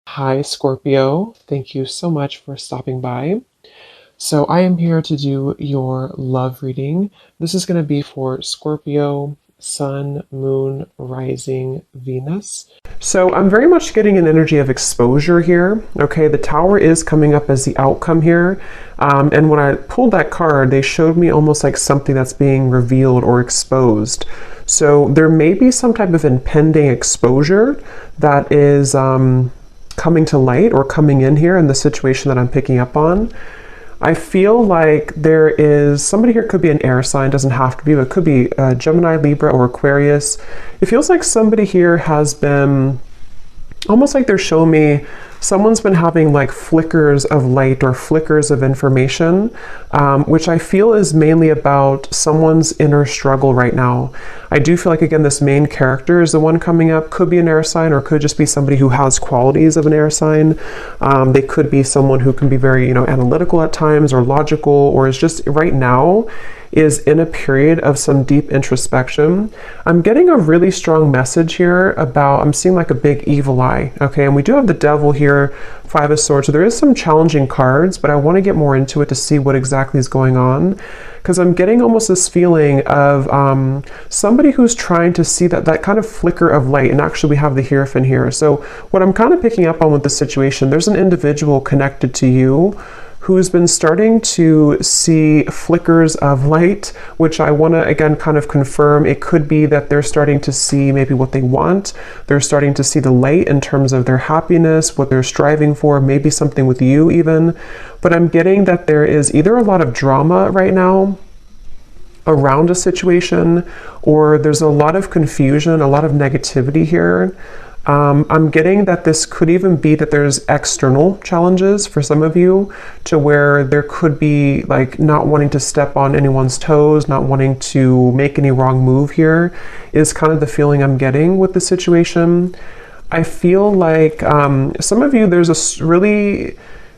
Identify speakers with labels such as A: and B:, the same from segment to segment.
A: Hi, Scorpio. Thank you so much for stopping by. So, I am here to do your love reading. This is going to be for Scorpio, Sun, Moon, Rising, Venus. So, I'm very much getting an energy of exposure here. Okay, the Tower is coming up as the outcome here. And when I pulled that card, they showed me almost like something that's being revealed or exposed. So, there may be some type of impending exposure that is. Coming to light or coming in here in the situation that I'm picking up on. I feel like there is somebody here, could be an air sign, doesn't have to be, but it could be Gemini, Libra, or Aquarius. It feels like somebody here has been almost like they're showing me someone's been having like flickers of light or flickers of information, which I feel is mainly about someone's inner struggle right now. I do feel like, again, this main character is the one coming up, could be an air sign or could just be somebody who has qualities of an air sign. They could be someone who can be very, analytical at times or logical, or is just right now is in a period of some deep introspection. I'm getting a really strong message here about, I'm seeing like a big evil eye, okay? And we do have the devil here, Five of Swords, so there is some challenging cards, but I want to get more into it to see what exactly is going on, because I'm getting almost this feeling of somebody who's trying to see that kind of flicker of light, and actually we have the Hierophant here. So what I'm kind of picking up on with the situation, there's an individual connected to you who's been starting to see flickers of light, which I want to, again, kind of confirm. It could be that they're starting to see maybe what they want. They're starting to see the light in terms of their happiness, what they're striving for, maybe something with you even. But I'm getting that there is either a lot of drama right now around a situation, or there's a lot of confusion, a lot of negativity here. I'm getting that this could even be that there's external challenges for some of you, to where there could be like not wanting to step on anyone's toes, not wanting to make any wrong move here, is kind of the feeling I'm getting with the situation. I feel like some of you,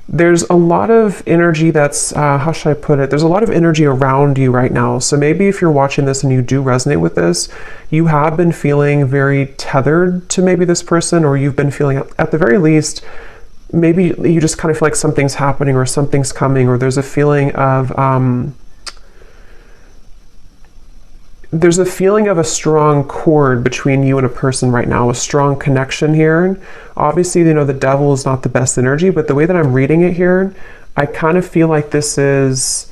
A: there's a lot of energy that's, how should I put it? There's a lot of energy around you right now. So maybe if you're watching this and you do resonate with this, you have been feeling very tethered to maybe this person, or you've been feeling, at the very least, maybe you just kind of feel like something's happening or something's coming, or there's a feeling of, a strong cord between you and a person right now, a strong connection here. Obviously, the devil is not the best energy, but the way that I'm reading it here, I kind of feel like this is,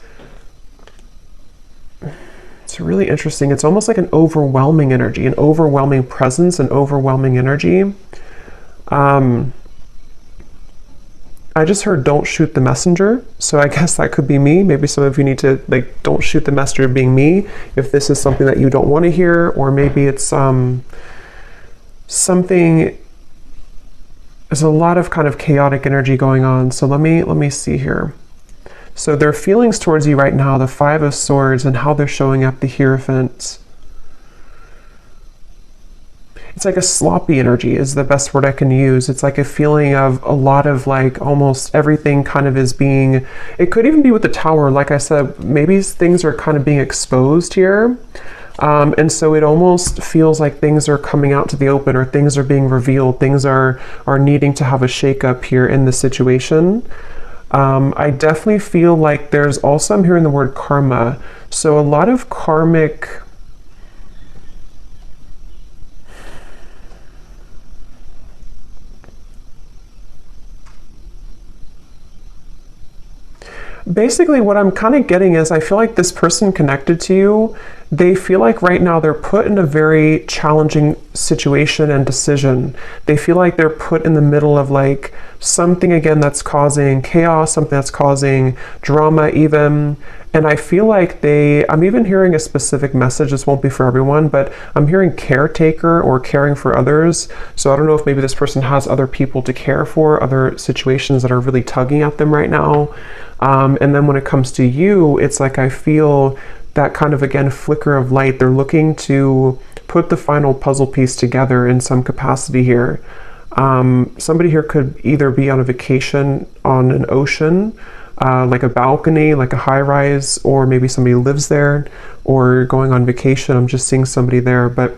A: it's really interesting. It's almost like an overwhelming energy, an overwhelming presence, an overwhelming energy. I just heard don't shoot the messenger, so I guess that could be me. Maybe some of you need to, like, don't shoot the messenger being me, if this is something that you don't want to hear, or maybe it's something, there's a lot of kind of chaotic energy going on. So let me see here. So their feelings towards you right now, the Five of Swords, and how they're showing up, the Hierophant. It's like a sloppy energy is the best word I can use. It's like a feeling of a lot of like almost everything kind of is being, it could even be with the Tower. Like I said, maybe things are kind of being exposed here. And so it almost feels like things are coming out to the open, or things are being revealed. Things are needing to have a shakeup here in the situation. I definitely feel like there's also, I'm hearing the word karma. So a lot of karmic, basically what I'm kind of getting is, I feel like this person connected to you, they feel like right now they're put in a very challenging situation and decision. They feel like they're put in the middle of like something, again, that's causing chaos, something that's causing drama even. And I feel like I'm even hearing a specific message. This won't be for everyone, but I'm hearing caretaker or caring for others. So I don't know if maybe this person has other people to care for, other situations that are really tugging at them right now. And then when it comes to you, it's like I feel that kind of, again, flicker of light. They're looking to put the final puzzle piece together in some capacity here. Somebody here could either be on a vacation on an ocean, like a balcony, like a high-rise, or maybe somebody lives there, or going on vacation. I'm just seeing somebody there, but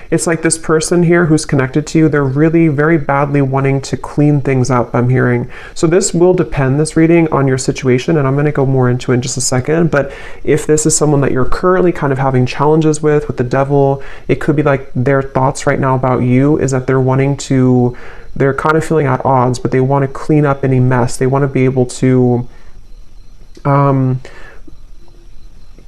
A: It's like this person here who's connected to you, they're really very badly wanting to clean things up, I'm hearing. So this will depend, this reading, on your situation, and I'm going to go more into it in just a second. But if this is someone that you're currently kind of having challenges with the devil, it could be like their thoughts right now about you is that they're kind of feeling at odds, but they want to clean up any mess. They want to be able to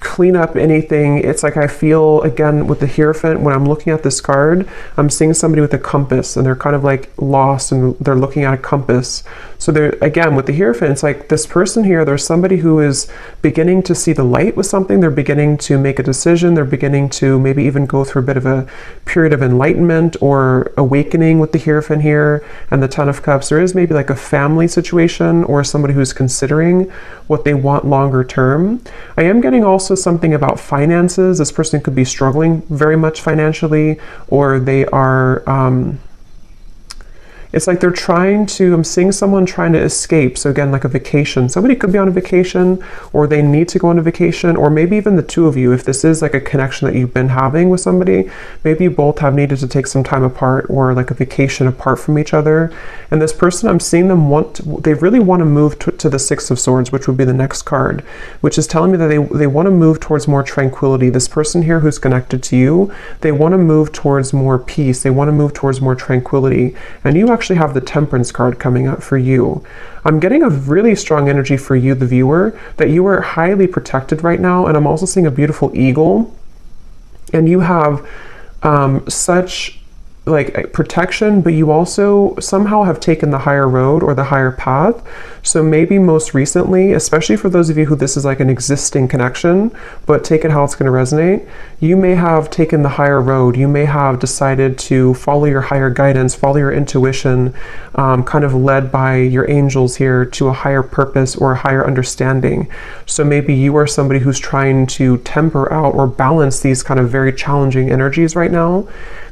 A: clean up anything. It's like I feel, again, with the Hierophant, when I'm looking at this card, I'm seeing somebody with a compass, and they're kind of like lost, and they're looking at a compass. So they're, again, with the Hierophant, it's like this person here, there's somebody who is beginning to see the light with something. They're beginning to make a decision. They're beginning to maybe even go through a bit of a period of enlightenment or awakening with the Hierophant here and the Ten of Cups. There is maybe like a family situation or somebody who's considering what they want longer term. I am getting also something about finances. This person could be struggling very much financially, or they are it's like they're trying to, I'm seeing someone trying to escape. So again, like a vacation. Somebody could be on a vacation, or they need to go on a vacation, or maybe even the two of you, if this is like a connection that you've been having with somebody, maybe you both have needed to take some time apart, or like a vacation apart from each other. And this person, I'm seeing them they really want to move to the Six of Swords, which would be the next card, which is telling me that they want to move towards more tranquility. This person here who's connected to you, they want to move towards more peace. They want to move towards more tranquility. And you actually have the Temperance card coming up for you. I'm getting a really strong energy for you, the viewer, that you are highly protected right now. And I'm also seeing a beautiful eagle, and you have such like protection, but you also somehow have taken the higher road or the higher path. So maybe most recently, especially for those of you who this is like an existing connection, but take it how it's going to resonate, you may have taken the higher road. You may have decided to follow your higher guidance, follow your intuition, kind of led by your angels here to a higher purpose or a higher understanding. So maybe you are somebody who's trying to temper out or balance these kind of very challenging energies right now.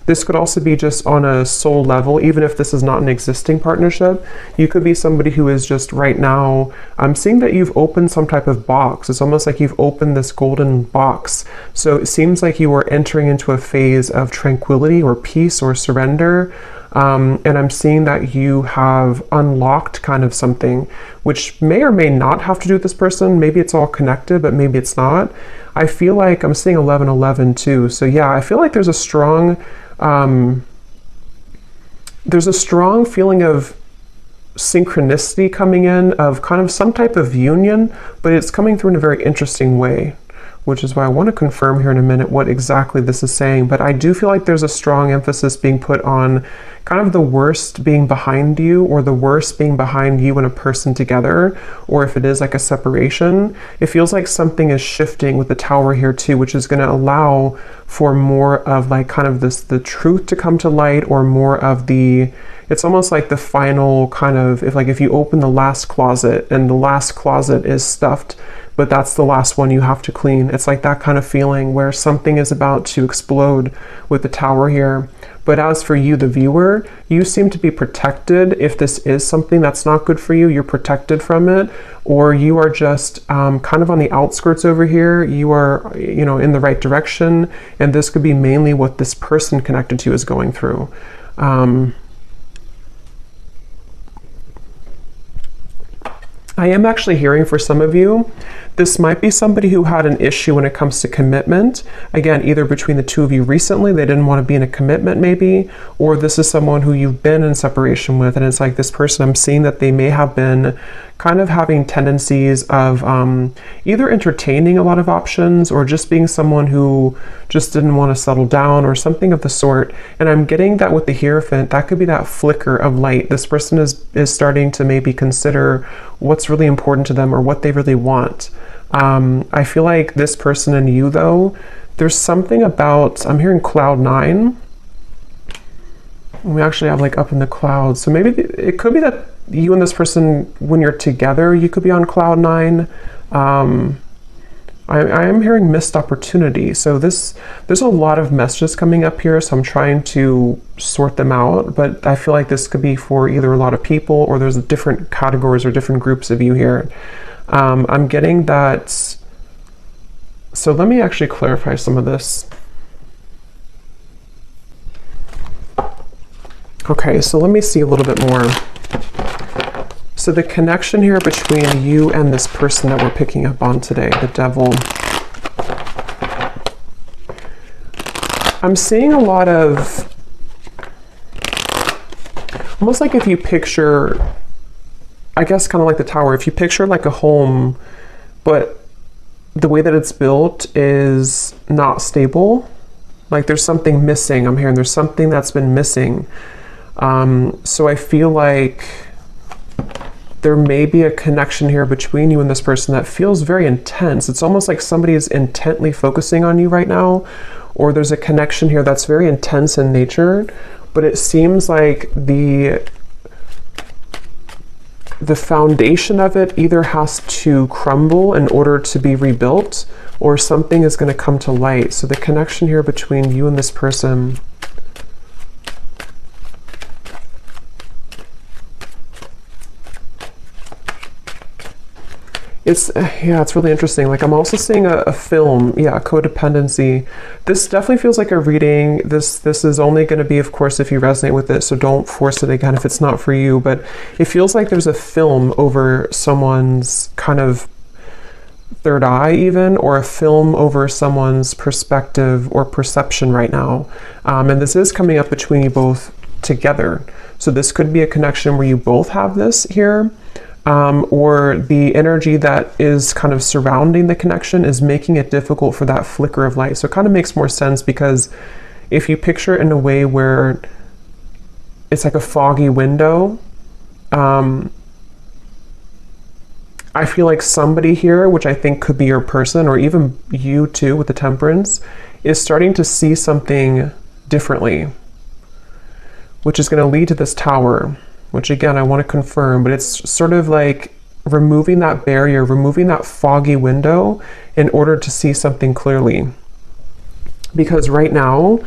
A: This could also be just on a soul level, even if this is not an existing partnership. You could be somebody who is just right now, I'm seeing that you've opened some type of box. It's almost like you've opened this golden box. So it seems like you are entering into a phase of tranquility or peace or surrender. And I'm seeing that you have unlocked kind of something, which may or may not have to do with this person. Maybe it's all connected, but maybe it's not. I feel like I'm seeing 1111 too. So yeah, I feel like there's a strong feeling of synchronicity coming in, of kind of some type of union, but it's coming through in a very interesting way, which is why I want to confirm here in a minute what exactly this is saying. But I do feel like there's a strong emphasis being put on kind of the worst being behind you, or the worst being behind you and a person together, or if it is like a separation, it feels like something is shifting with the Tower here too, which is going to allow for more of like kind of the truth to come to light, or more of it's almost like the final kind of, if you open the last closet and the last closet is stuffed, but that's the last one you have to clean. It's like that kind of feeling where something is about to explode with the Tower here. But as for you, the viewer, you seem to be protected. If this is something that's not good for you, you're protected from it, or you are just kind of on the outskirts over here. You are, in the right direction, and this could be mainly what this person connected to you is going through. I am actually hearing for some of you, this might be somebody who had an issue when it comes to commitment. Again, either between the two of you recently, they didn't want to be in a commitment maybe, or this is someone who you've been in separation with, and it's like this person, I'm seeing that they may have been kind of having tendencies of either entertaining a lot of options, or just being someone who just didn't want to settle down, or something of the sort. And I'm getting that with the Hierophant, that could be that flicker of light. This person is starting to maybe consider what's really important to them, or what they really want. I feel like this person and you, though, there's something about, I'm hearing cloud 9. We actually have like up in the clouds. So maybe it could be that you and this person, when you're together, you could be on cloud 9. I am hearing missed opportunity. So there's a lot of messages coming up here, so I'm trying to sort them out. But I feel like this could be for either a lot of people, or there's different categories or different groups of you here. I'm getting that. So let me actually clarify some of this. Okay, so let me see a little bit more. So the connection here between you and this person that we're picking up on today, the Devil. I'm seeing a lot of, almost like if you picture, I guess kind of like the Tower, if you picture like a home, but the way that it's built is not stable. Like there's something missing. I'm hearing there's something that's been missing. So I feel like there may be a connection here between you and this person that feels very intense. It's almost like somebody is intently focusing on you right now, or there's a connection here that's very intense in nature, but it seems like the foundation of it either has to crumble in order to be rebuilt, or something is going to come to light. So the connection here between you and this person, it's really interesting. Like I'm also seeing a film, codependency. This definitely feels like a reading. This is only going to be, of course, if you resonate with it, so don't force it again if it's not for you, but it feels like there's a film over someone's kind of third eye even, or a film over someone's perspective or perception right now. And this is coming up between you both together. So this could be a connection where you both have this here. Or the energy that is kind of surrounding the connection is making it difficult for that flicker of light. So it kind of makes more sense, because if you picture it in a way where it's like a foggy window, I feel like somebody here, which I think could be your person, or even you too with the Temperance, is starting to see something differently, which is going to lead to this Tower. Which again, I want to confirm, but it's sort of like removing that barrier, removing that foggy window in order to see something clearly. Because right now,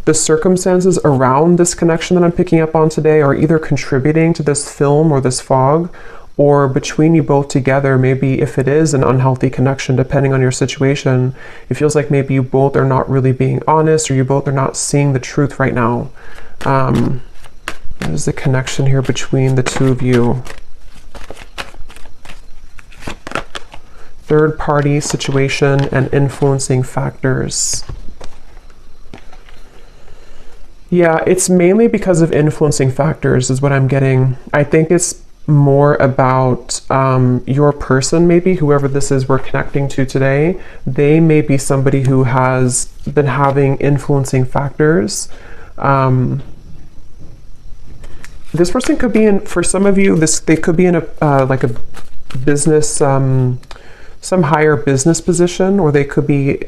A: the circumstances around this connection that I'm picking up on today are either contributing to this film or this fog, or between you both together, maybe if it is an unhealthy connection, depending on your situation, it feels like maybe you both are not really being honest, or you both are not seeing the truth right now. There's the connection here between the two of you. Third party situation and influencing factors. Yeah, it's mainly because of influencing factors is what I'm getting. I think it's more about your person, maybe, whoever this is we're connecting to today. They may be somebody who has been having influencing factors. This person could be in, for some of you, they could be in a like a business, some higher business position, or they could be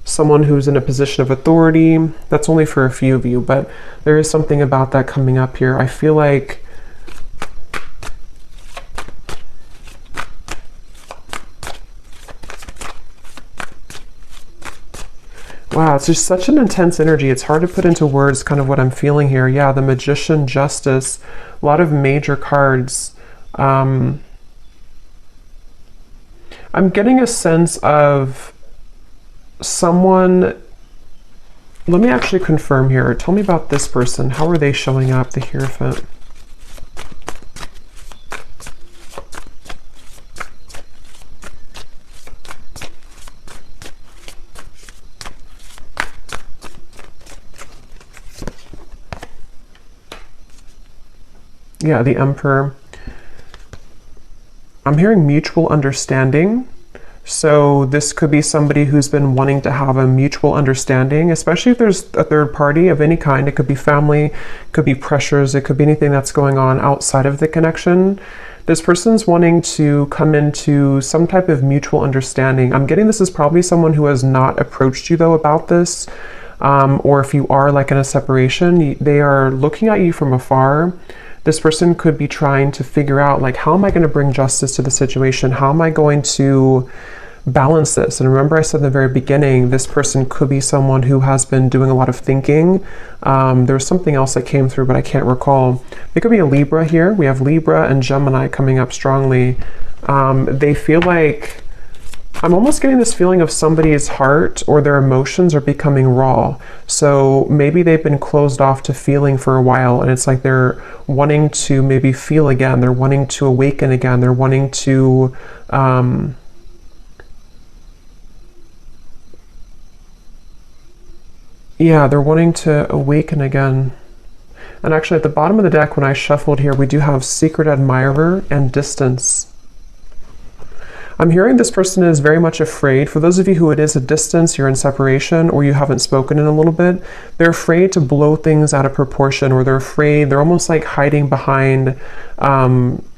A: someone who's in a position of authority. That's only for a few of you, but there is something about that coming up here. I feel like wow, it's just such an intense energy. It's hard to put into words kind of what I'm feeling here. Yeah, the Magician, Justice, a lot of major cards. I'm getting a sense of someone. Let me actually confirm here. Tell me about this person. How are they showing up? The Hierophant. Yeah, the Emperor. I'm hearing mutual understanding. So this could be somebody who's been wanting to have a mutual understanding, especially if there's a third party of any kind. It could be family, it could be pressures, it could be anything that's going on outside of the connection. This person's wanting to come into some type of mutual understanding. I'm getting this is probably someone who has not approached you though about this. Or if you are like in a separation, they are looking at you from afar. This person could be trying to figure out, like, how am I going to bring justice to the situation? How am I going to balance this? And remember I said in the very beginning, this person could be someone who has been doing a lot of thinking. There was something else that came through, but I can't recall. It could be a Libra here. We have Libra and Gemini coming up strongly. They feel like I'm almost getting this feeling of somebody's heart or their emotions are becoming raw. So maybe they've been closed off to feeling for a while, and it's like they're wanting to maybe feel again. They're wanting to awaken again. They're wanting to yeah, they're wanting to awaken again. And actually at the bottom of the deck when I shuffled here, we do have secret admirer and distance. I'm hearing this person is very much afraid. For those of you who it is a distance, you're in separation, or you haven't spoken in a little bit, they're afraid to blow things out of proportion, or they're almost like hiding behind,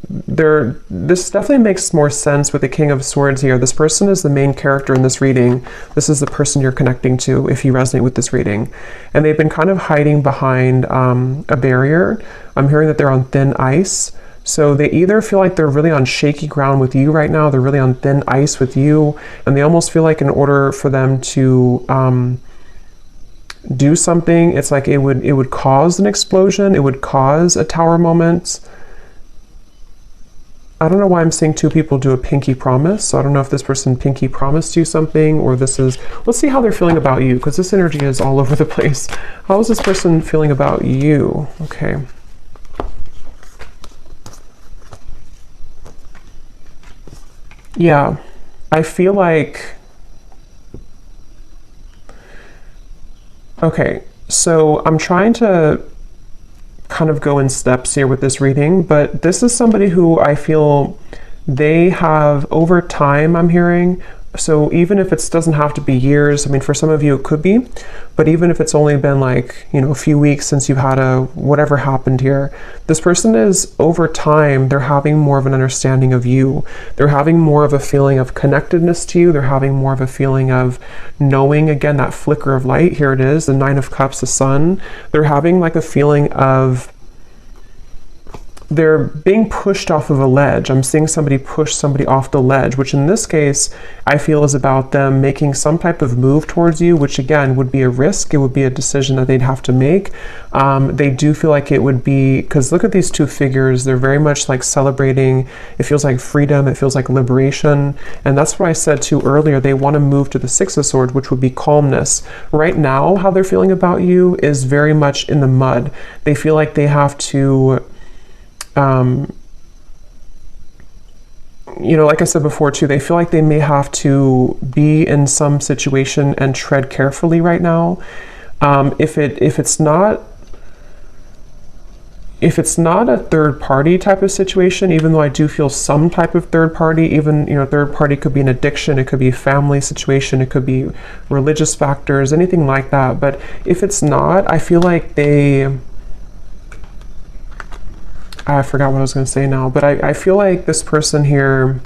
A: this definitely makes more sense with the King of Swords here. This person is the main character in this reading. This is the person you're connecting to if you resonate with this reading. And they've been kind of hiding behind a barrier. I'm hearing that they're on thin ice. So they either feel like they're really on shaky ground with you right now, they're really on thin ice with you, and they almost feel like in order for them to do something, it's like it would cause an explosion, it would cause a tower moment. I don't know why I'm seeing two people do a pinky promise, so I don't know if this person pinky promised you something, or this is, let's see how they're feeling about you, because this energy is all over the place. How is this person feeling about you? Okay. Yeah, I feel like, okay, so I'm trying to kind of go in steps here with this reading, but this is somebody who I feel they have over time, I'm hearing. So even if it doesn't have to be years, I mean, for some of you it could be, but even if it's only been like, you know, a few weeks since you've had whatever happened here, this person is over time, they're having more of an understanding of you. They're having more of a feeling of connectedness to you. They're having more of a feeling of knowing, again, that flicker of light. Here it is, the Nine of Cups, the sun. They're having like a feeling of they're being pushed off of a ledge. I'm seeing somebody push somebody off the ledge, which in this case, I feel is about them making some type of move towards you, which again would be a risk. It would be a decision that they'd have to make. They do feel like it would be, because look at these two figures, they're very much like celebrating. It feels like freedom, it feels like liberation. And that's what I said too earlier. They want to move to the Six of Swords, which would be calmness. Right now, how they're feeling about you is very much in the mud. They feel like they have to you know, like I said before too, they feel like they may have to be in some situation and tread carefully right now. If it's not a third party type of situation, even though I do feel some type of third party, even, you know, third party could be an addiction, it could be a family situation, it could be religious factors, anything like that. But if it's not, I feel like I forgot what I was going to say now, but I feel like this person here,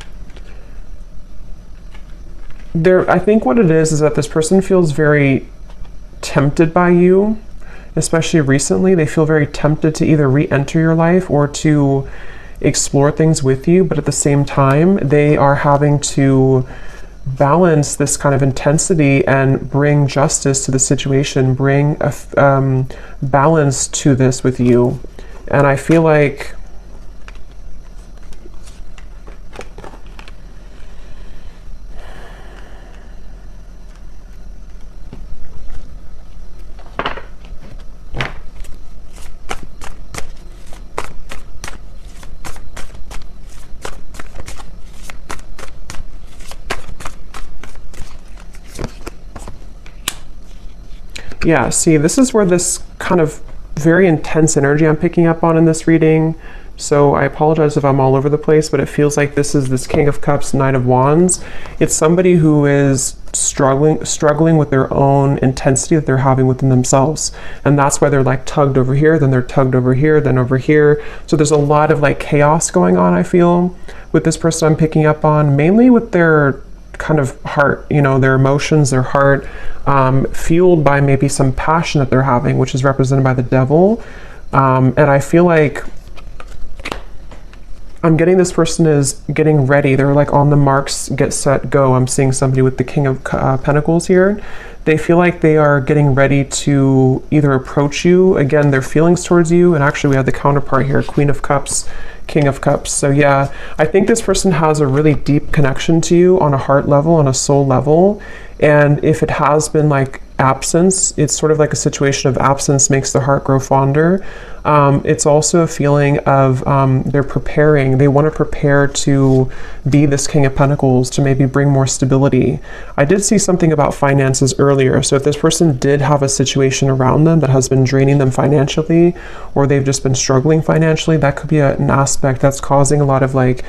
A: I think what it is that this person feels very tempted by you, especially recently. They feel very tempted to either re-enter your life or to explore things with you, but at the same time, they are having to balance this kind of intensity and bring justice to the situation, bring a balance to this with you. And I feel like yeah, see, this is where this kind of very intense energy I'm picking up on in this reading. So I apologize if I'm all over the place, but it feels like this is this King of Cups, Knight of Wands. It's somebody who is struggling with their own intensity that they're having within themselves. And that's why they're like tugged over here, then they're tugged over here, then over here. So there's a lot of like chaos going on, I feel, with this person I'm picking up on, mainly with their kind of heart, you know, their emotions, their heart, fueled by maybe some passion that they're having, which is represented by the devil. And I feel like I'm getting this person is getting ready. They're like on the marks, get set, go. I'm seeing somebody with the King of Pentacles here. They feel like they are getting ready to either approach you, again, their feelings towards you, and actually we have the counterpart here, Queen of Cups, King of Cups. So yeah, I think this person has a really deep connection to you on a heart level, on a soul level. And if it has been like absence, it's sort of like a situation of absence makes the heart grow fonder. It's also a feeling of they're preparing, they want to prepare to be this King of Pentacles, to maybe bring more stability. I did see something about finances earlier. So if this person did have a situation around them that has been draining them financially, or they've just been struggling financially, that could be an aspect that's causing a lot of like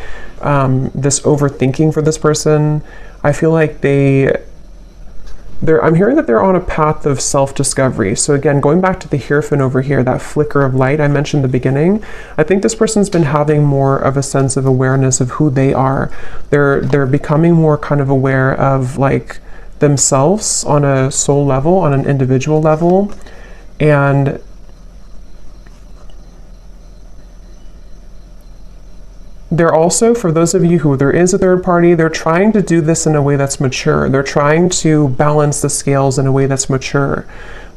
A: this overthinking for this person. I feel like I'm hearing that they're on a path of self-discovery. So again, going back to the Hierophant over here, that flicker of light I mentioned in the beginning, I think this person's been having more of a sense of awareness of who they are. They're becoming more kind of aware of like themselves on a soul level, on an individual level. And they're also, for those of you who there is a third party, they're trying to do this in a way that's mature. They're trying to balance the scales in a way that's mature.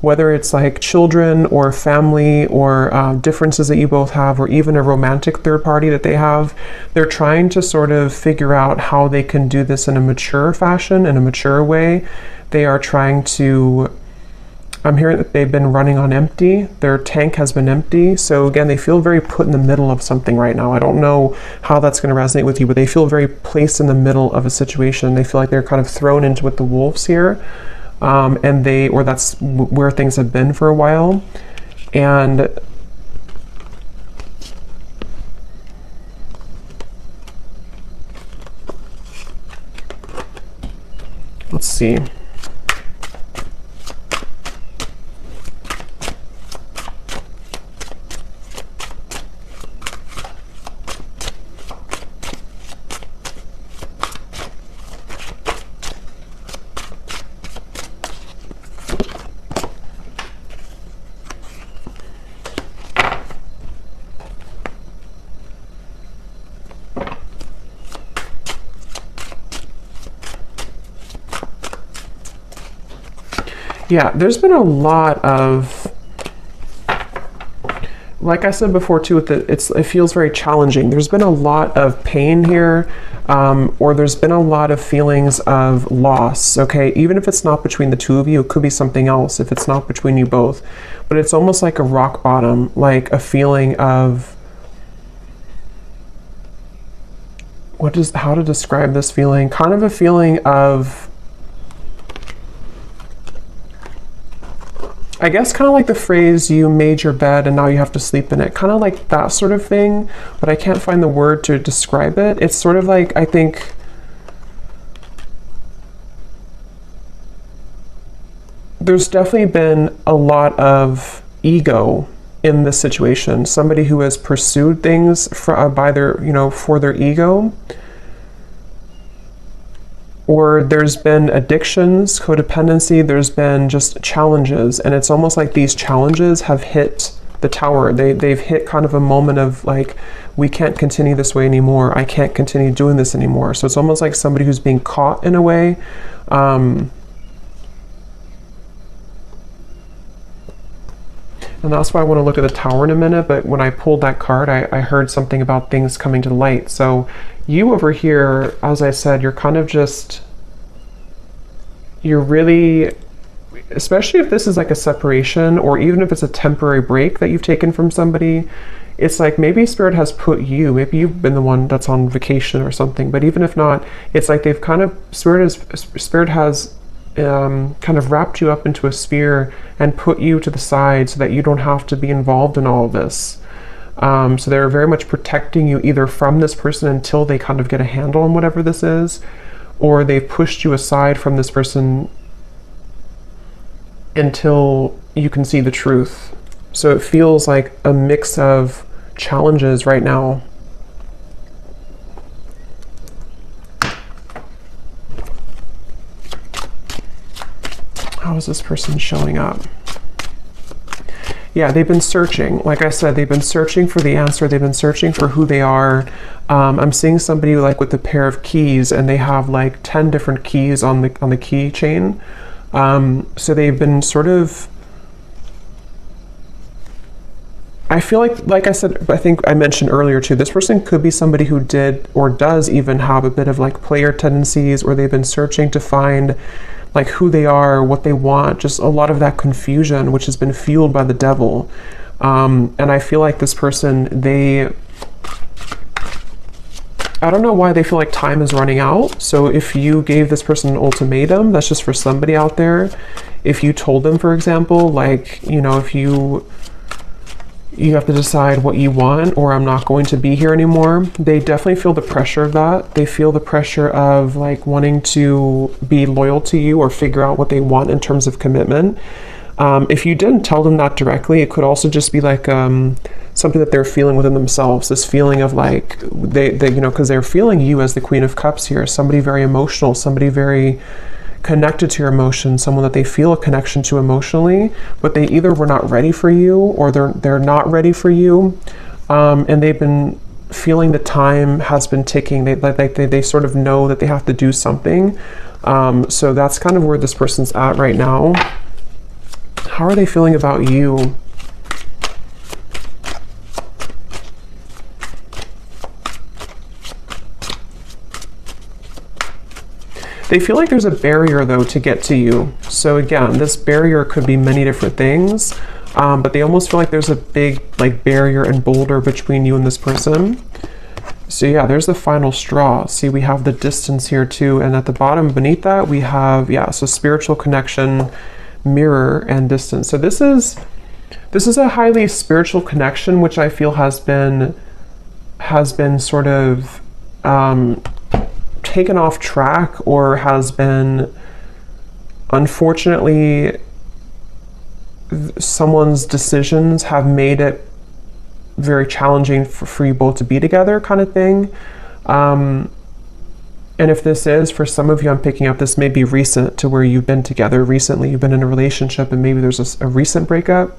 A: Whether it's like children or family or differences that you both have, or even a romantic third party that they have, they're trying to sort of figure out how they can do this in a mature fashion, in a mature way. They are trying to, I'm hearing that they've been running on empty. Their tank has been empty. So again, they feel very put in the middle of something right now. I don't know how that's going to resonate with you, but they feel very placed in the middle of a situation. They feel like they're kind of thrown into with the wolves here. Or that's where things have been for a while. And let's see. Yeah, there's been a lot of, like I said before too, it feels very challenging. There's been a lot of pain here, or there's been a lot of feelings of loss, okay? Even if it's not between the two of you, it could be something else if it's not between you both. But it's almost like a rock bottom, like a feeling of, how to describe this feeling? Kind of a feeling of, I guess kind of like the phrase, you made your bed and now you have to sleep in it. Kind of like that sort of thing, but I can't find the word to describe it. It's sort of like, I think, there's definitely been a lot of ego in this situation. Somebody who has pursued things for their ego. Or there's been addictions, codependency, there's been just challenges. And it's almost like these challenges have hit the tower. They've hit kind of a moment of like, we can't continue this way anymore. I can't continue doing this anymore. So it's almost like somebody who's being caught in a way. And that's why I want to look at the tower in a minute. But when I pulled that card, I heard something about things coming to light. So you over here, as I said, you're kind of just, you're really, especially if this is like a separation, or even if it's a temporary break that you've taken from somebody, it's like maybe Spirit has put you, maybe you've been the one that's on vacation or something, but even if not, it's like they've kind of, Spirit has kind of wrapped you up into a sphere and put you to the side so that you don't have to be involved in all of this. So they're very much protecting you either from this person until they kind of get a handle on whatever this is, or they've pushed you aside from this person until you can see the truth. So it feels like a mix of challenges right now. How is this person showing up? Yeah, they've been searching. Like I said, they've been searching for the answer. They've been searching for who they are. I'm seeing somebody like with a pair of keys, and they have like 10 different keys on the keychain. So they've been sort of, I feel like I said, I think I mentioned earlier too, this person could be somebody who did or does even have a bit of like player tendencies, or they've been searching to find like who they are, what they want, just a lot of that confusion, which has been fueled by the devil. And I feel like this person, I don't know why they feel like time is running out. So if you gave this person an ultimatum, that's just for somebody out there. If you told them, for example, like, you know, if you have to decide what you want, or I'm not going to be here anymore, they definitely feel the pressure of that. They feel the pressure of like wanting to be loyal to you or figure out what they want in terms of commitment. If you didn't tell them that directly, it could also just be like something that they're feeling within themselves, this feeling of like they you know, because they're feeling you as the Queen of Cups here, somebody very emotional, somebody very connected to your emotions, someone that they feel a connection to emotionally, but they either were not ready for you, or they're not ready for you, and they've been feeling the time has been ticking. They sort of know that they have to do something. So that's kind of where this person's at right now. How are they feeling about you? They feel like there's a barrier though to get to you. So again, this barrier could be many different things, but they almost feel like there's a big like barrier and boulder between you and this person. So yeah, there's the final straw. See, we have the distance here too, and at the bottom beneath that we have, yeah, so spiritual connection, mirror, and distance. So this is a highly spiritual connection, which I feel has been sort of taken off track, or has been, unfortunately, someone's decisions have made it very challenging for you both to be together, kind of thing. And if this is, for some of you, I'm picking up, this may be recent, to where you've been together recently, you've been in a relationship, and maybe there's a recent breakup.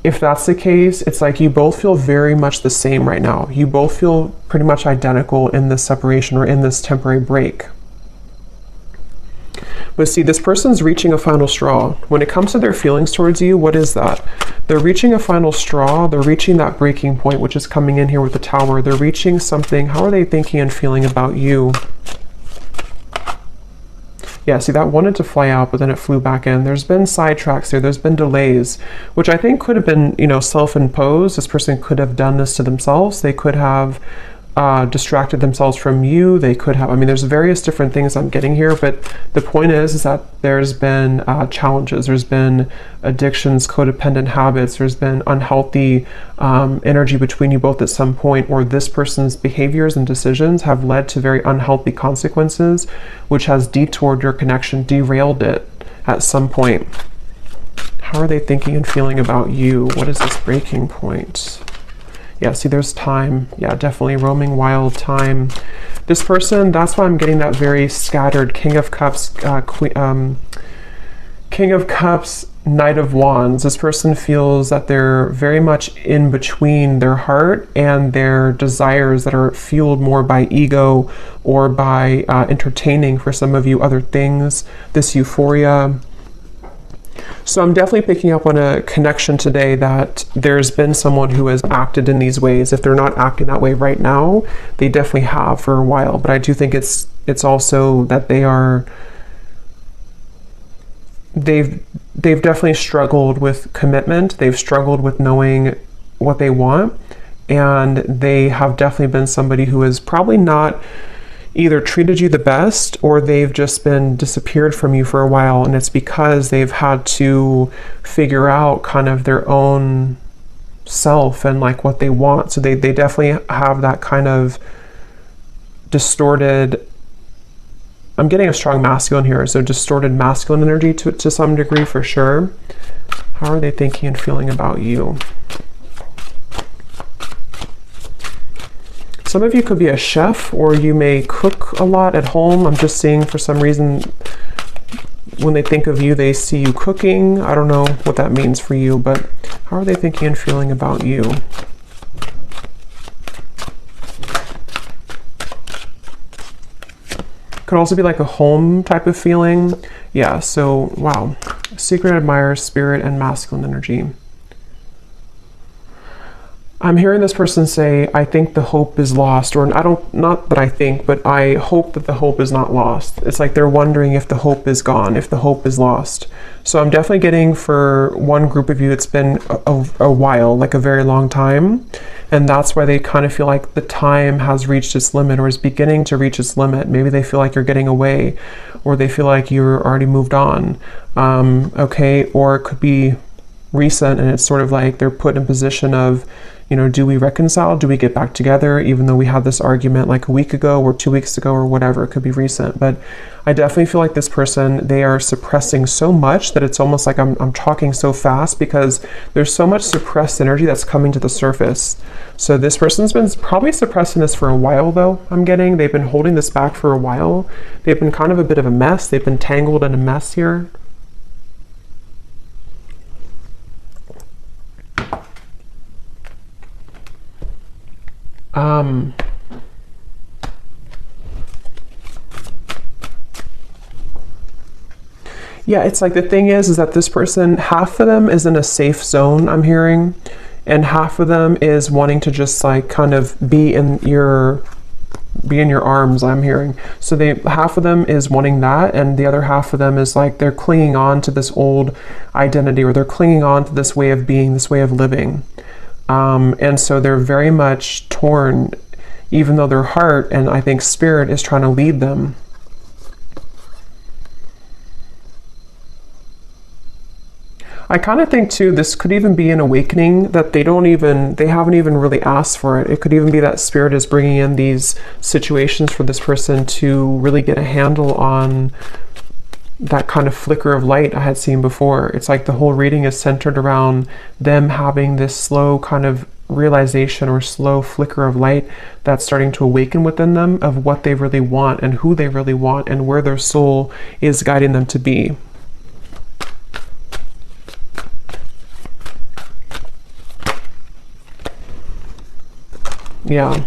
A: If that's the case, it's like you both feel very much the same right now. You both feel pretty much identical in this separation, or in this temporary break. But see, this person's reaching a final straw. When it comes to their feelings towards you, what is that? They're reaching a final straw. They're reaching that breaking point, which is coming in here with the Tower. They're reaching something. How are they thinking and feeling about you? Yeah, see, that wanted to fly out, but then it flew back in. There's been sidetracks here. There's been delays, which I think could have been, you know, self-imposed. This person could have done this to themselves. They could have distracted themselves from you. They could have, I mean, there's various different things I'm getting here, but the point is that there's been challenges. There's been addictions, codependent habits. There's been unhealthy energy between you both at some point, or this person's behaviors and decisions have led to very unhealthy consequences, which has detoured your connection, derailed it at some point. How are they thinking and feeling about you? What is this breaking point? Yeah, see, there's time. Yeah, definitely roaming wild, time. This person, that's why I'm getting that very scattered King of Cups, King of Cups, Knight of Wands. This person feels that they're very much in between their heart and their desires that are fueled more by ego, or by entertaining, for some of you, other things, this euphoria. So I'm definitely picking up on a connection today that there's been someone who has acted in these ways. If they're not acting that way right now, they definitely have for a while. But I do think it's also that they've definitely struggled with commitment. They've struggled with knowing what they want, and they have definitely been somebody who has probably not either treated you the best, or they've just been disappeared from you for a while, and it's because they've had to figure out kind of their own self and like what they want. So they definitely have that kind of distorted, I'm getting a strong masculine here, so distorted masculine energy to some degree, for sure. How are they thinking and feeling about you? Some of you could be a chef, or you may cook a lot at home. I'm just seeing, for some reason, when they think of you, they see you cooking. I don't know what that means for you, but how are they thinking and feeling about you? Could also be like a home type of feeling. Yeah, so wow. Secret admirer, spirit, and masculine energy. I'm hearing this person say, I think the hope is lost, or not that I think, but I hope that the hope is not lost. It's like they're wondering if the hope is gone, if the hope is lost. So I'm definitely getting for one group of you, it's been a while, like a very long time. And that's why they kind of feel like the time has reached its limit, or is beginning to reach its limit. Maybe they feel like you're getting away, or they feel like you're already moved on. Okay, or it could be recent, and it's sort of like they're put in a position of, you know, do we reconcile? Do we get back together? Even though we had this argument like a week ago or 2 weeks ago or whatever, it could be recent. But I definitely feel like this person, they are suppressing so much that it's almost like I'm talking so fast because there's so much suppressed energy that's coming to the surface. So this person's been probably suppressing this for a while though, I'm getting. They've been holding this back for a while. They've been kind of a bit of a mess. They've been tangled in a mess here. Yeah, it's like the thing is that this person, half of them is in a safe zone, I'm hearing, and half of them is wanting to just like kind of be in your arms, I'm hearing. So half of them is wanting that, and the other half of them is like they're clinging on to this old identity, or they're clinging on to this way of being, this way of living. And so they're very much torn, even though their heart and I think spirit is trying to lead them. I kind of think too, this could even be an awakening that they haven't even really asked for it. It could even be that spirit is bringing in these situations for this person to really get a handle on that kind of flicker of light I had seen before. It's like the whole reading is centered around them having this slow kind of realization or slow flicker of light that's starting to awaken within them of what they really want and who they really want and where their soul is guiding them to be. Yeah.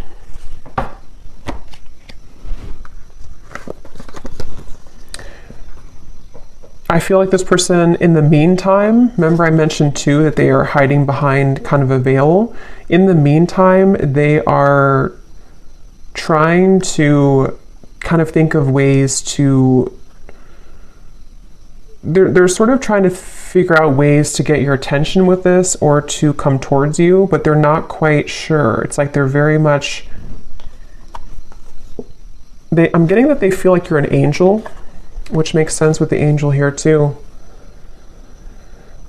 A: I feel like this person, in the meantime, remember I mentioned too that they are hiding behind kind of a veil. In the meantime, they are trying to kind of think of ways to, they're sort of trying to figure out ways to get your attention with this or to come towards you, but they're not quite sure. It's like they're very much, I'm getting that they feel like you're an angel, which makes sense with the angel here too.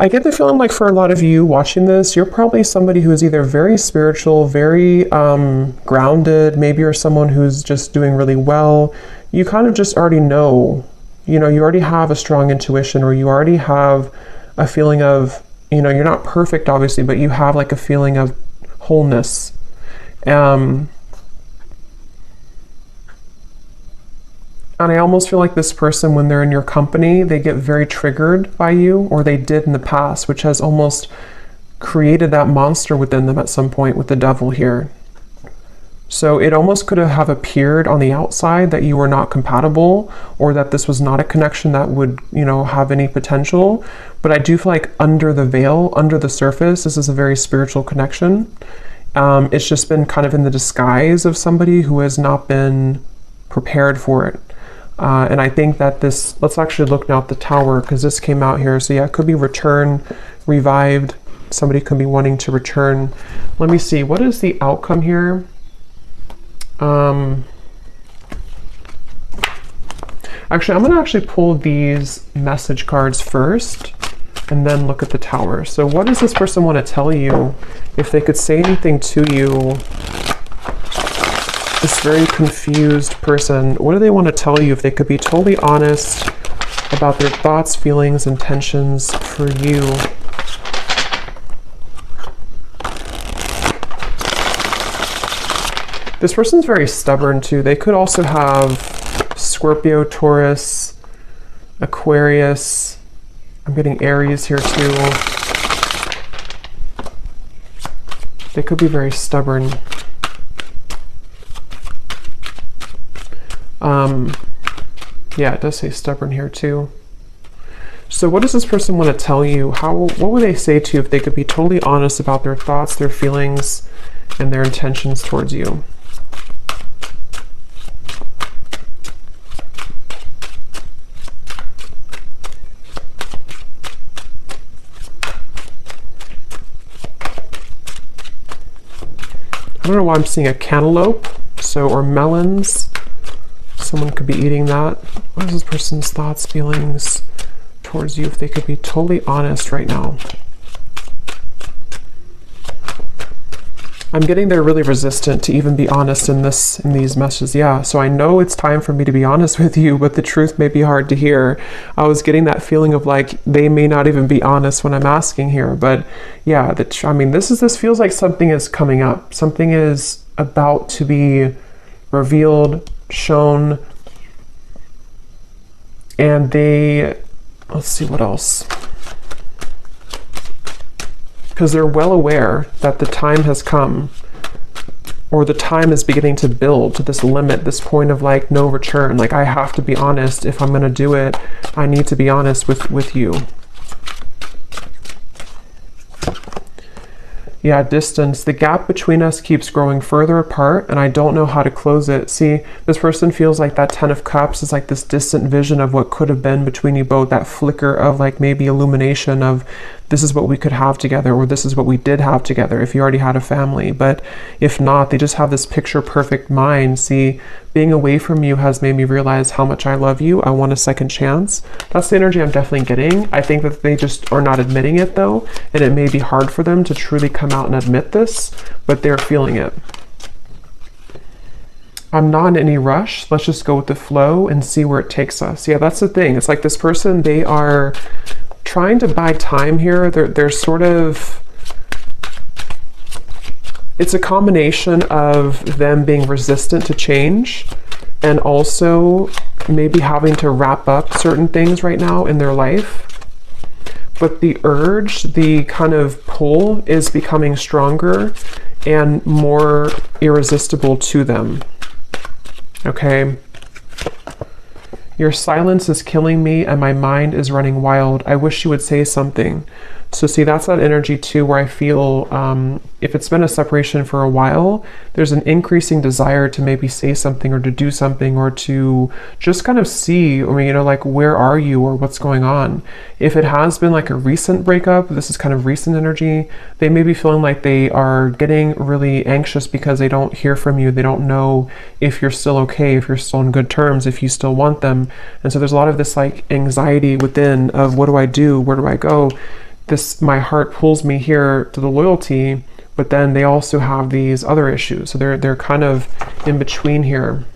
A: I get the feeling like for a lot of you watching this, you're probably somebody who is either very spiritual, very grounded, maybe you're someone who's just doing really well. You kind of just already know, you know, you already have a strong intuition, or you already have a feeling of, you know, you're not perfect obviously, but you have like a feeling of wholeness. And I almost feel like this person, when they're in your company, they get very triggered by you, or they did in the past, which has almost created that monster within them at some point with the devil here. So it almost could have appeared on the outside that you were not compatible, or that this was not a connection that would, you know, have any potential. But I do feel like under the veil, under the surface, this is a very spiritual connection. It's just been kind of in the disguise of somebody who has not been prepared for it. And I think that this, let's actually look now at the Tower, because this came out here. So yeah, it could be return, revived. Somebody could be wanting to return. Let me see, what is the outcome here? Actually, I'm going to pull these message cards first and then look at the Tower. So what does this person want to tell you? If they could say anything to you, this very confused person, what do they want to tell you? If they could be totally honest about their thoughts, feelings, intentions for you. This person's very stubborn too. They could also have Scorpio, Taurus, Aquarius. I'm getting Aries here too. They could be very stubborn. Yeah, it does say stubborn here too. So what does this person want to tell you? What would they say to you if they could be totally honest about their thoughts, their feelings, and their intentions towards you? I don't know why I'm seeing a cantaloupe, or melons. Someone could be eating that. What is this person's thoughts, feelings towards you if they could be totally honest right now? I'm getting they're really resistant to even be honest in these messages. Yeah, so I know it's time for me to be honest with you, but the truth may be hard to hear. I was getting that feeling of like they may not even be honest when I'm asking here, but yeah, this feels like something is coming up. Something is about to be revealed, shown, and let's see what else. Because they're well aware that the time has come, or the time is beginning to build to this limit, this point of like no return. Like I have to be honest. If I'm going to do it, I need to be honest with you. Yeah, distance. The gap between us keeps growing further apart, and I don't know how to close it. See, this person feels like that 10 of Cups is like this distant vision of what could have been between you both, that flicker of like maybe illumination of this is what we could have together, or this is what we did have together if you already had a family. But if not, they just have this picture perfect mind. See, being away from you has made me realize how much I love you. I want a second chance. That's the energy I'm definitely getting. I think that they just are not admitting it though, and it may be hard for them to truly come out and admit this, but they're feeling it. I'm not in any rush. Let's just go with the flow and see where it takes us. Yeah, that's the thing. It's like this person, they are trying to buy time here. They're sort of, it's a combination of them being resistant to change and also maybe having to wrap up certain things right now in their life. But the urge, the kind of pull is becoming stronger and more irresistible to them. Okay. Your silence is killing me and my mind is running wild. I wish you would say something. So see, that's that energy too, where I feel if it's been a separation for a while, there's an increasing desire to maybe say something or to do something or to just kind of see, or like where are you or what's going on. If it has been like a recent breakup, this is kind of recent energy, they may be feeling like they are getting really anxious because they don't hear from you. They don't know if you're still okay, if you're still on good terms, if you still want them. And so there's a lot of this like anxiety within of what do I do? Where do I go? My heart pulls me here to the loyalty, but then they also have these other issues. So they're kind of in between here.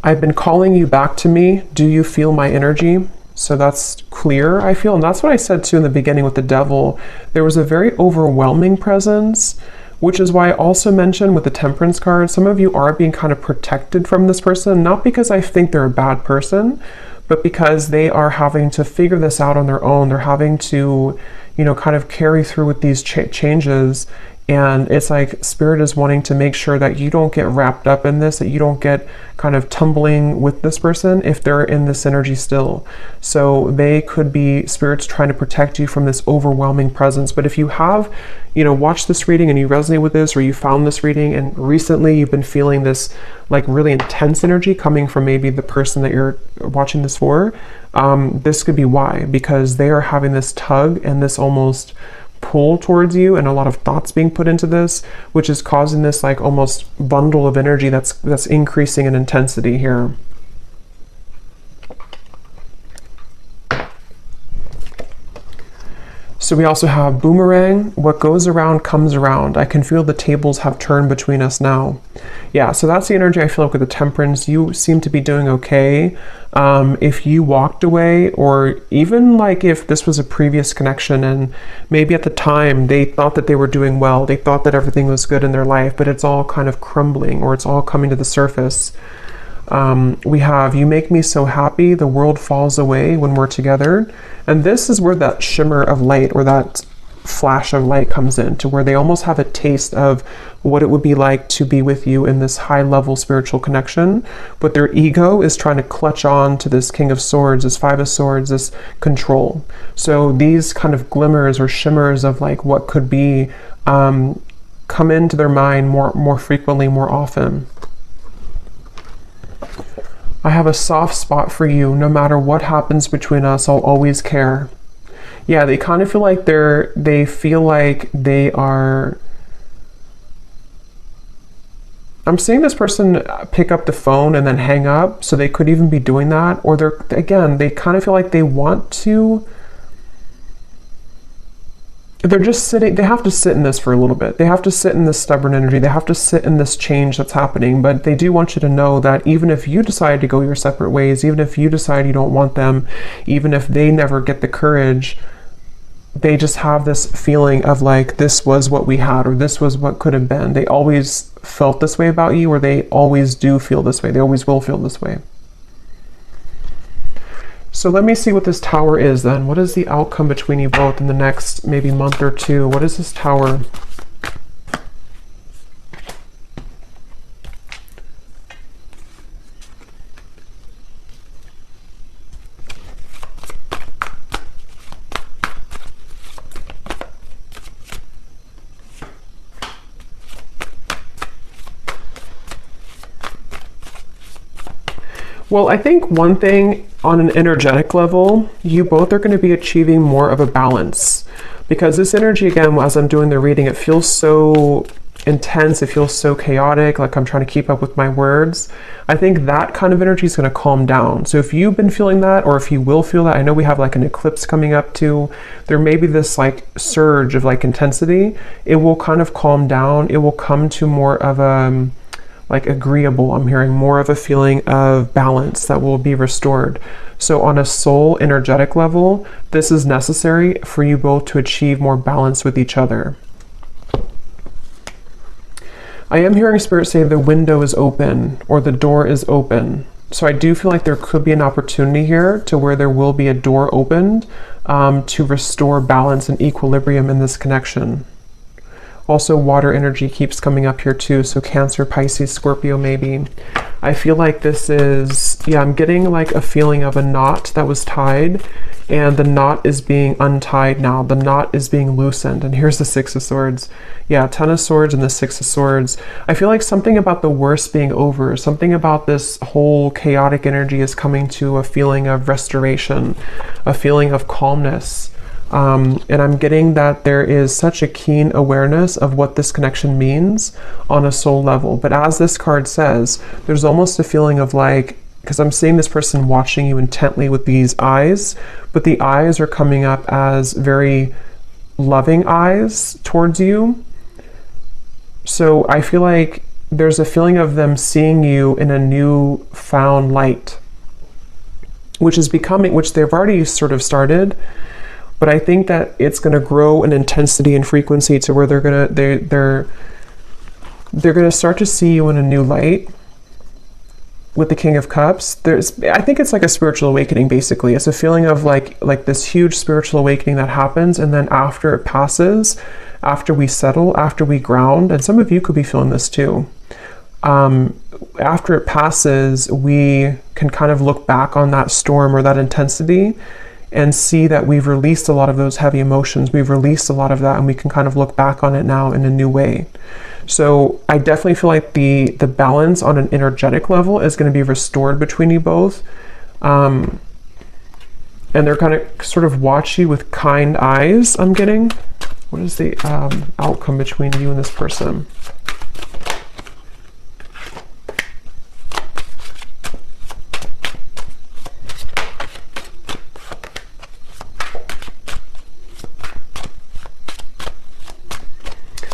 A: I've been calling you back to me. Do you feel my energy? So that's clear, I feel. And that's what I said too in the beginning with the devil. There was a very overwhelming presence, which is why I also mentioned with the Temperance card, some of you are being kind of protected from this person, not because I think they're a bad person, but because they are having to figure this out on their own. They're having to, kind of carry through with these changes. And it's like Spirit is wanting to make sure that you don't get wrapped up in this, that you don't get kind of tumbling with this person if they're in this energy still. So they could be, Spirit's trying to protect you from this overwhelming presence. But if you have, watched this reading and you resonate with this, or you found this reading and recently you've been feeling this like really intense energy coming from maybe the person that you're watching this for, this could be why, because they are having this tug and this almost pull towards you and a lot of thoughts being put into this, which is causing this like almost bundle of energy that's increasing in intensity here. So we also have boomerang. What goes around comes around. I can feel the tables have turned between us now. Yeah, so that's the energy I feel like with the Temperance. You seem to be doing okay. If you walked away, or even like if this was a previous connection and maybe at the time they thought that they were doing well, they thought that everything was good in their life, but it's all kind of crumbling or it's all coming to the surface. We have, you make me so happy, the world falls away when we're together. And this is where that shimmer of light or that flash of light comes in, to where they almost have a taste of what it would be like to be with you in this high level spiritual connection. But their ego is trying to clutch on to this King of Swords, this Five of Swords, this control. So these kind of glimmers or shimmers of like what could be come into their mind more frequently, more often. I have a soft spot for you. No matter what happens between us, I'll always care. Yeah, they kind of feel like they feel like they are. I'm seeing this person pick up the phone and then hang up, so they could even be doing that. Or they kind of feel like they want to. They're just sitting, they have to sit in this for a little bit. They have to sit in this stubborn energy. They have to sit in this change that's happening. But they do want you to know that even if you decide to go your separate ways, even if you decide you don't want them, even if they never get the courage, they just have this feeling of like, this was what we had, or this was what could have been. They always felt this way about you, or they always do feel this way. They always will feel this way. So let me see what this Tower is then. What is the outcome between you both in the next maybe month or two? What is this Tower? Well, I think one thing on an energetic level, you both are going to be achieving more of a balance, because this energy, again, as I'm doing the reading, it feels so intense. It feels so chaotic, like I'm trying to keep up with my words. I think that kind of energy is going to calm down. So if you've been feeling that, or if you will feel that, I know we have like an eclipse coming up too. There may be this like surge of like intensity. It will kind of calm down. It will come to more of a like agreeable. I'm hearing more of a feeling of balance that will be restored. So on a soul energetic level, this is necessary for you both to achieve more balance with each other. I am hearing Spirit say the window is open, or the door is open. So I do feel like there could be an opportunity here to where there will be a door opened to restore balance and equilibrium in this connection. Also, water energy keeps coming up here too. So Cancer, Pisces, Scorpio, maybe. I feel like this is, yeah, I'm getting like a feeling of a knot that was tied, and the knot is being untied now. The knot is being loosened. And here's the Six of Swords. Yeah, Ten of Swords and the Six of Swords. I feel like something about the worst being over, something about this whole chaotic energy is coming to a feeling of restoration, a feeling of calmness. And I'm getting that there is such a keen awareness of what this connection means on a soul level. But as this card says, there's almost a feeling of like, because I'm seeing this person watching you intently with these eyes, but the eyes are coming up as very loving eyes towards you. So I feel like there's a feeling of them seeing you in a new found light, which is becoming, which they've already sort of started. But I think that it's going to grow in intensity and frequency to where they're going to start to see you in a new light. With the King of Cups, I think it's like a spiritual awakening. Basically, it's a feeling of like this huge spiritual awakening that happens, and then after it passes, after we settle, after we ground, and some of you could be feeling this too. After it passes, we can kind of look back on that storm or that intensity and see that we've released a lot of those heavy emotions. We've released a lot of that, and we can kind of look back on it now in a new way. So I definitely feel like the balance on an energetic level is going to be restored between you both. And they're going to sort of watch you with kind eyes, I'm getting. What is the outcome between you and this person?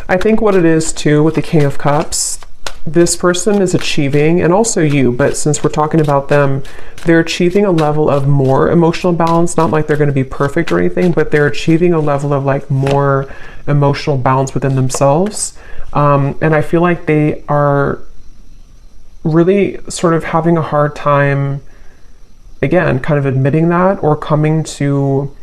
A: I think what it is too with the King of Cups, this person is achieving, and also you, but since we're talking about them, they're achieving a level of more emotional balance. Not like they're going to be perfect or anything, but they're achieving a level of like more emotional balance within themselves. And I feel like they are really sort of having a hard time, again, kind of admitting that or coming to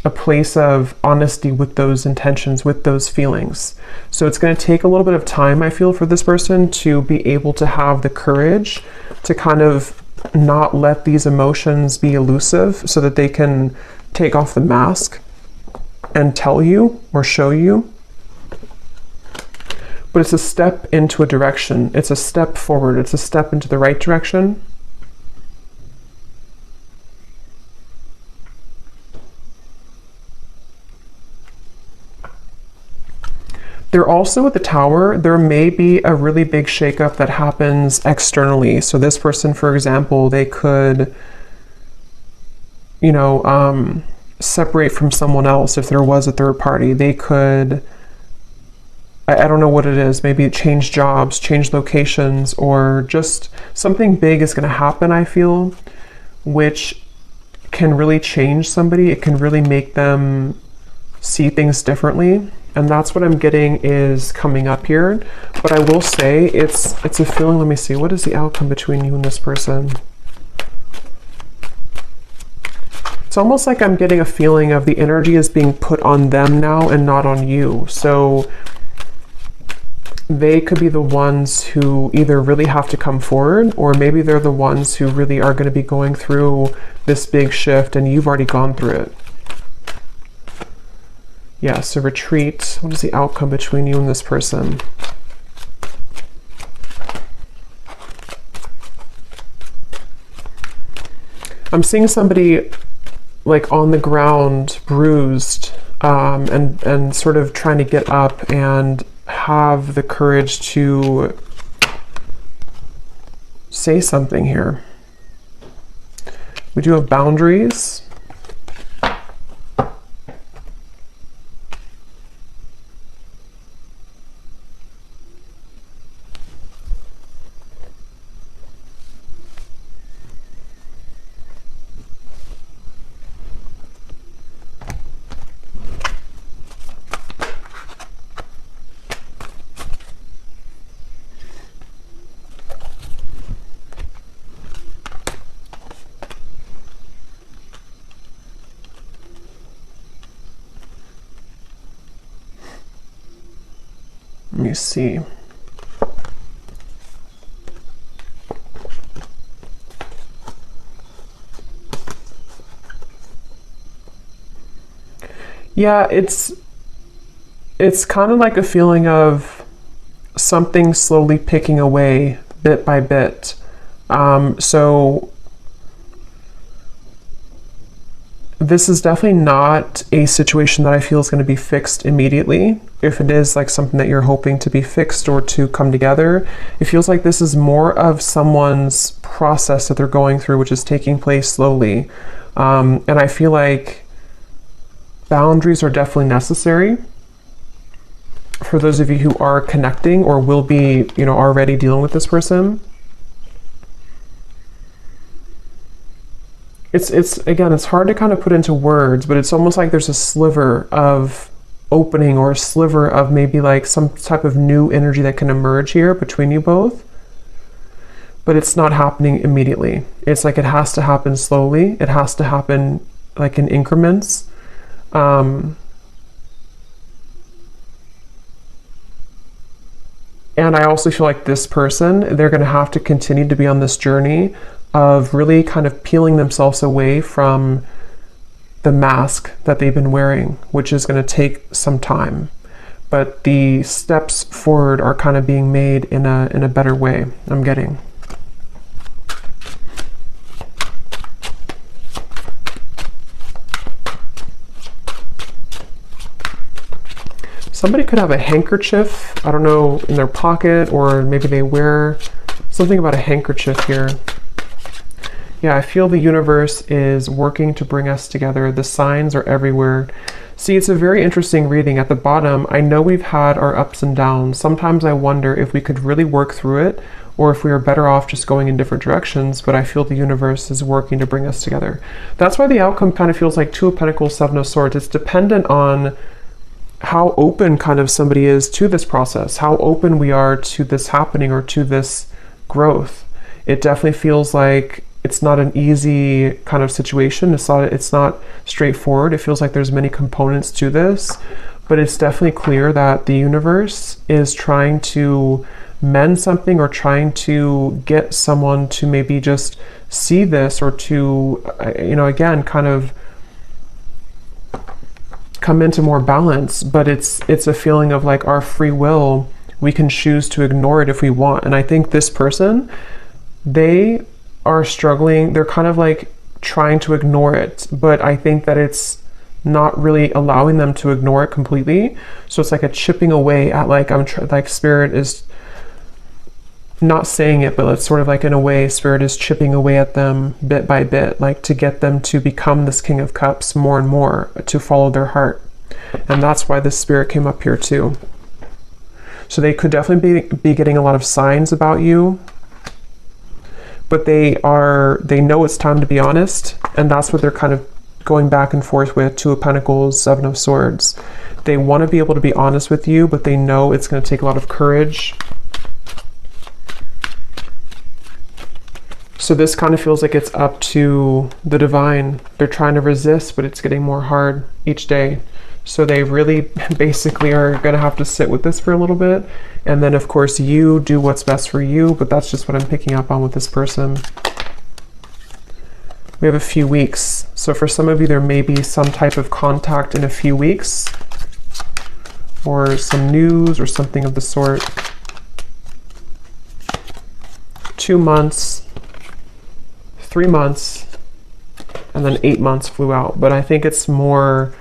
A: a place of honesty with those intentions, with those feelings. So it's going to take a little bit of time, I feel, for this person to be able to have the courage to kind of not let these emotions be elusive so that they can take off the mask and tell you or show you. But it's a step into a direction. It's a step forward. It's a step into the right direction. They're also at the Tower. There may be a really big shakeup that happens externally. So this person, for example, they could, separate from someone else if there was a third party. They could, I don't know what it is, maybe change jobs, change locations, or just something big is going to happen, I feel, which can really change somebody. It can really make them see things differently. And that's what I'm getting is coming up here. But I will say it's a feeling. Let me see. What is the outcome between you and this person? It's almost like I'm getting a feeling of the energy is being put on them now and not on you. So they could be the ones who either really have to come forward, or maybe they're the ones who really are going to be going through this big shift and you've already gone through it. Yeah, so retreat. What is the outcome between you and this person? I'm seeing somebody like on the ground, bruised, and sort of trying to get up and have the courage to say something here. We do have boundaries. Let me see. Yeah, it's kind of like a feeling of something slowly picking away bit by bit. So this is definitely not a situation that I feel is going to be fixed immediately. If it is like something that you're hoping to be fixed or to come together, it feels like this is more of someone's process that they're going through, which is taking place slowly. And I feel like boundaries are definitely necessary for those of you who are connecting or will be, already dealing with this person. It's again, it's hard to kind of put into words, but it's almost like there's a sliver of opening or a sliver of maybe like some type of new energy that can emerge here between you both. But it's not happening immediately. It's like it has to happen slowly. It has to happen like in increments. And I also feel like this person, they're going to have to continue to be on this journey of really kind of peeling themselves away from the mask that they've been wearing, which is going to take some time. But the steps forward are kind of being made in a better way, I'm getting. Somebody could have a handkerchief, I don't know, in their pocket, or maybe they wear something about a handkerchief here. Yeah, I feel the universe is working to bring us together. The signs are everywhere. See, it's a very interesting reading. At the bottom, I know we've had our ups and downs. Sometimes I wonder if we could really work through it, or if we are better off just going in different directions, but I feel the universe is working to bring us together. That's why the outcome kind of feels like Two of Pentacles, Seven of Swords. It's dependent on how open kind of somebody is to this process, how open we are to this happening or to this growth. It definitely feels like it's not an easy kind of situation. It's not straightforward. It feels like there's many components to this, but it's definitely clear that the universe is trying to mend something, or trying to get someone to maybe just see this, or to, again, kind of come into more balance. But it's a feeling of like our free will. We can choose to ignore it if we want. And I think this person, they are struggling. They're kind of like trying to ignore it, but I think that it's not really allowing them to ignore it completely. So it's like a chipping away at, like, like Spirit is not saying it, but it's sort of like, in a way, Spirit is chipping away at them bit by bit, like to get them to become this King of Cups more and more, to follow their heart. And that's why this Spirit came up here too. So they could definitely be getting a lot of signs about you, but they know it's time to be honest, and that's what they're kind of going back and forth with. Two of Pentacles, Seven of Swords. They want to be able to be honest with you, but they know it's going to take a lot of courage. So this kind of feels like it's up to the divine. They're trying to resist, but it's getting more hard each day. So they really basically are going to have to sit with this for a little bit. And then, of course, you do what's best for you, but that's just what I'm picking up on with this person. We have a few weeks. So for some of you, there may be some type of contact in a few weeks, or some news or something of the sort. 2 months, 3 months, and then 8 months flew out. But I think it's more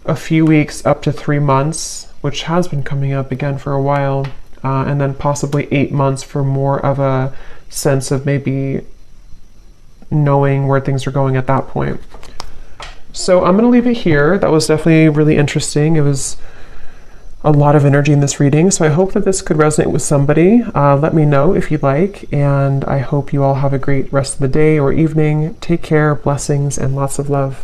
A: a few weeks up to 3 months, which has been coming up again for a while, and then possibly 8 months for more of a sense of maybe knowing where things are going at that point. So I'm going to leave it here. That was definitely really interesting. It was a lot of energy in this reading, so I hope that this could resonate with somebody. Let me know if you'd like, and I hope you all have a great rest of the day or evening. Take care, blessings, and lots of love.